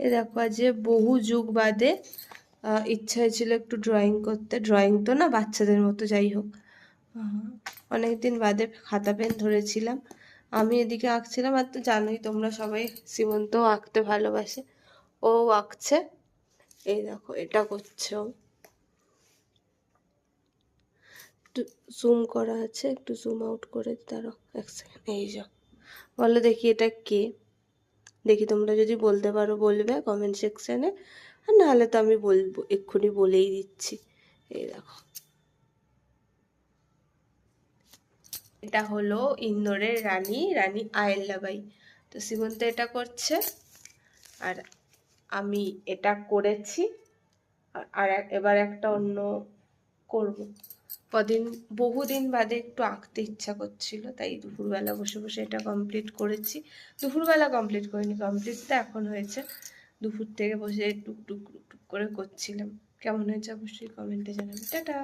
এ দেখো আজ বহু যুগ বাদে ইচ্ছা হয়েছিল একটু ড্রয়িং করতে। ড্রয়িং তো না, বাচ্চাদের মতো, যাই হোক। অনেকদিন বাদে খাতা পেন ধরেছিলাম। আমি এদিকে আঁকছিলাম, আর তো জানোই তোমরা সবাই, সীমন্তও আঁকতে ভালোবাসে, ও আঁকছে। এই দেখো এটা করছে ও। একটু জুম করা আছে, একটু জুম আউট করে দাঁড়াও এক সেকেন্ড। এই যা, বলো দেখি এটা কে? দেখি তোমরা যদি বলতে পারো বলবে কমেন্ট সেকশানে, আর নাহলে তো আমি বলবো, এক্ষুনি বলেই দিচ্ছি। এই দেখো, এটা হলো ইন্দোরের রানী, রানী আয়েল্লাবাই। তো সীমন্ত এটা করছে, আর আমি এটা করেছি। আর এবার একটা অন্য করব। বহুদিন বাদে একটু আঁকতে ইচ্ছা করছিল, তাই দুপুরবেলা বসে বসে এটা কমপ্লিট করেছি। দুপুরবেলা কমপ্লিট করিনি, কমপ্লিট তো এখন হয়েছে। দুপুর থেকে বসে টুকটুক টুকটুক করে করছিলাম। কেমন হয়েছে অবশ্যই কমেন্টে জানাবে। টাটা।